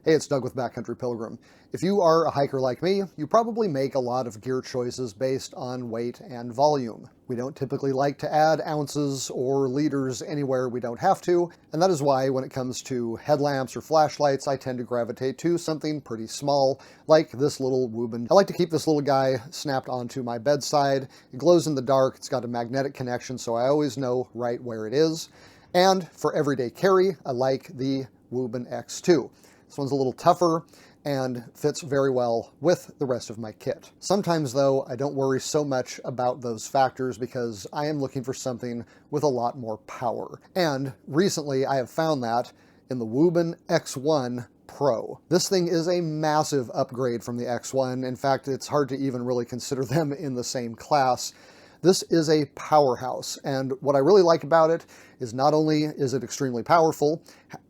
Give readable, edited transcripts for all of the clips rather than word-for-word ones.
Hey, it's Doug with Backcountry Pilgrim. If you are a hiker like me, you probably make a lot of gear choices based on weight and volume. We don't typically like to add ounces or liters anywhere we don't have to, and that is why when it comes to headlamps or flashlights, I tend to gravitate to something pretty small, like this little Wuben. I like to keep this little guy snapped onto my bedside. It glows in the dark, it's got a magnetic connection, so I always know right where it is. And for everyday carry, I like the Wuben X2. This one's a little tougher and fits very well with the rest of my kit. Sometimes though, I don't worry so much about those factors because I am looking for something with a lot more power. And recently I have found that in the Wuben X1 Pro. This thing is a massive upgrade from the X1. In fact, it's hard to even really consider them in the same class. This is a powerhouse, and what I really like about it is not only is it extremely powerful,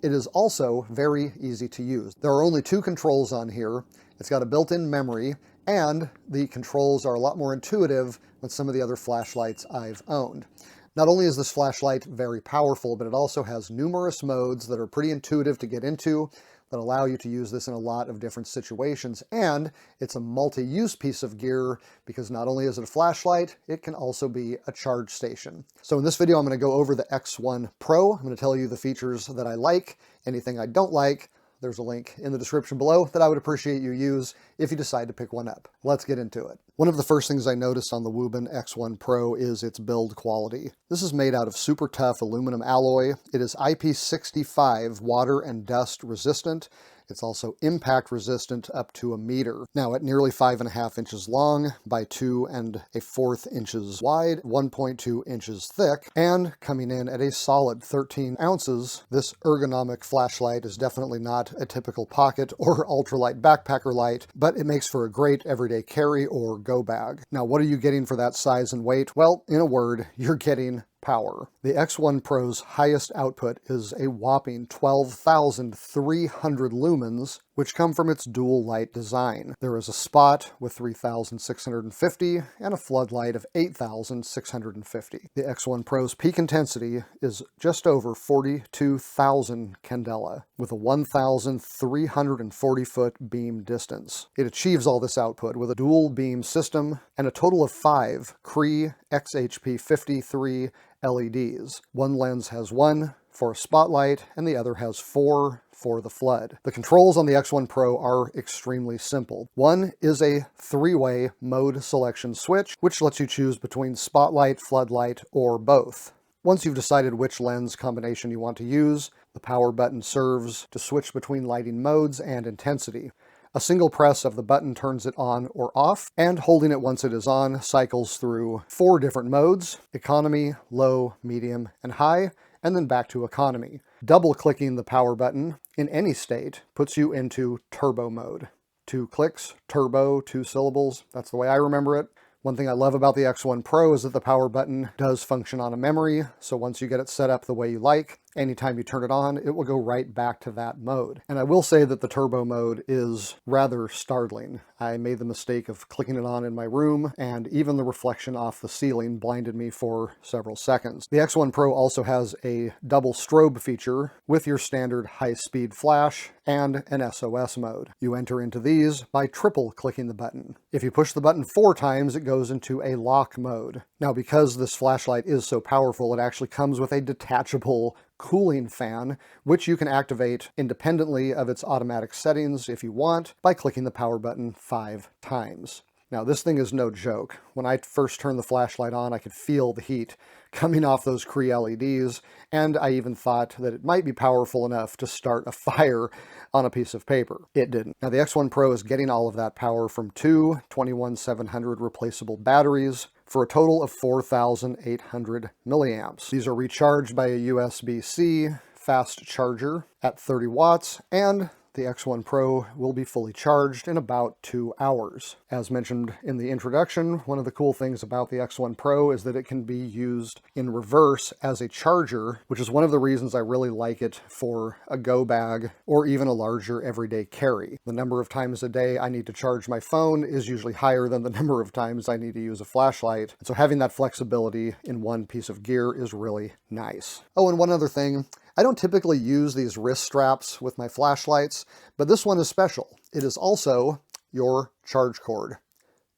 it is also very easy to use. There are only two controls on here. It's got a built-in memory, and the controls are a lot more intuitive than some of the other flashlights I've owned. Not only is this flashlight very powerful, but it also has numerous modes that are pretty intuitive to get into, that allow you to use this in a lot of different situations. And it's a multi-use piece of gear because not only is it a flashlight, it can also be a charge station. So in this video, I'm going to go over the X1 Pro. I'm going to tell you the features that I like, anything I don't like. There's a link in the description below that I would appreciate you use if you decide to pick one up. Let's get into it. One of the first things I noticed on the Wuben X1 Pro is its build quality. This is made out of super tough aluminum alloy. It is IP65 water and dust resistant. It's also impact resistant up to 1 meter. Now at nearly 5.5 inches long by 2 1/4 inches wide, 1.2 inches thick, and coming in at a solid 13 ounces, this ergonomic flashlight is definitely not a typical pocket or ultralight backpacker light, but it makes for a great everyday carry or go bag. Now what are you getting for that size and weight? Well, in a word, you're getting power. The X1 Pro's highest output is a whopping 12,300 lumens, which come from its dual light design. There is a spot with 3,650 and a floodlight of 8,650. The X1 Pro's peak intensity is just over 42,000 candela with a 1,340 foot beam distance. It achieves all this output with a dual beam system and a total of 5 Cree XHP53 LEDs. One lens has 1 for a spotlight and the other has 4 for the flood. The controls on the X1 Pro are extremely simple. One is a 3-way mode selection switch, which lets you choose between spotlight, floodlight, or both. Once you've decided which lens combination you want to use, the power button serves to switch between lighting modes and intensity. A single press of the button turns it on or off, and holding it once it is on cycles through 4 different modes: economy, low, medium, and high, and then back to economy. Double-clicking the power button in any state puts you into turbo mode. 2 clicks, turbo, 2 syllables, that's the way I remember it. One thing I love about the X1 Pro is that the power button does function on a memory, so once you get it set up the way you like, anytime you turn it on, it will go right back to that mode. And I will say that the turbo mode is rather startling. I made the mistake of clicking it on in my room, and even the reflection off the ceiling blinded me for several seconds. The X1 Pro also has a double strobe feature with your standard high-speed flash and an SOS mode. You enter into these by triple clicking the button. If you push the button 4 times, it goes into a lock mode. Now, because this flashlight is so powerful, it actually comes with a detachable cooling fan, which you can activate independently of its automatic settings if you want by clicking the power button 5 times. Now, this thing is no joke. When I first turned the flashlight on, I could feel the heat coming off those Cree LEDs, and I even thought that it might be powerful enough to start a fire on a piece of paper. It didn't. Now, the X1 Pro is getting all of that power from 2 21700 replaceable batteries for a total of 4,800 milliamps. These are recharged by a USB-C fast charger at 30 watts, and the X1 Pro will be fully charged in about 2 hours. As mentioned in the introduction, one of the cool things about the X1 Pro is that it can be used in reverse as a charger, which is one of the reasons I really like it for a go bag or even a larger everyday carry. The number of times a day I need to charge my phone is usually higher than the number of times I need to use a flashlight, and so having that flexibility in one piece of gear is really nice. Oh, and one other thing, I don't typically use these wrist straps with my flashlights, but this one is special. It is also your charge cord.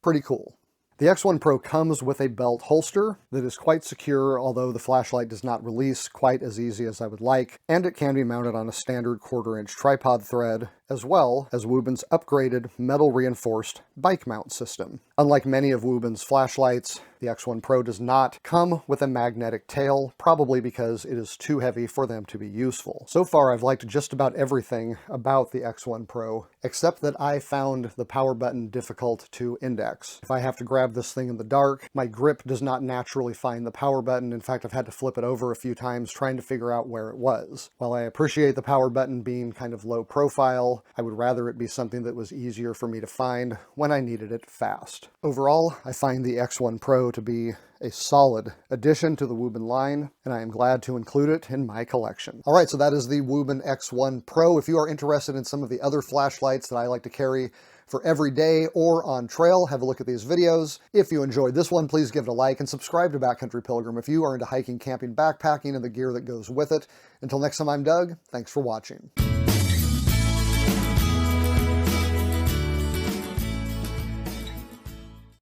Pretty cool. The X1 Pro comes with a belt holster that is quite secure, although the flashlight does not release quite as easy as I would like, and it can be mounted on a standard 1/4-inch tripod thread, as well as Wuben's upgraded metal-reinforced bike mount system. Unlike many of Wuben's flashlights, the X1 Pro does not come with a magnetic tail, probably because it is too heavy for them to be useful. So far, I've liked just about everything about the X1 Pro, except that I found the power button difficult to index. If I have to grab this thing in the dark, my grip does not naturally find the power button. In fact, I've had to flip it over a few times trying to figure out where it was. While I appreciate the power button being kind of low profile, I would rather it be something that was easier for me to find when I needed it fast. Overall, I find the X1 Pro to be a solid addition to the Wuben line, and I am glad to include it in my collection. All right, so that is the Wuben X1 Pro. If you are interested in some of the other flashlights that I like to carry for every day or on trail, have a look at these videos. If you enjoyed this one, please give it a like and subscribe to Backcountry Pilgrim if you are into hiking, camping, backpacking, and the gear that goes with it. Until next time, I'm Doug. Thanks for watching.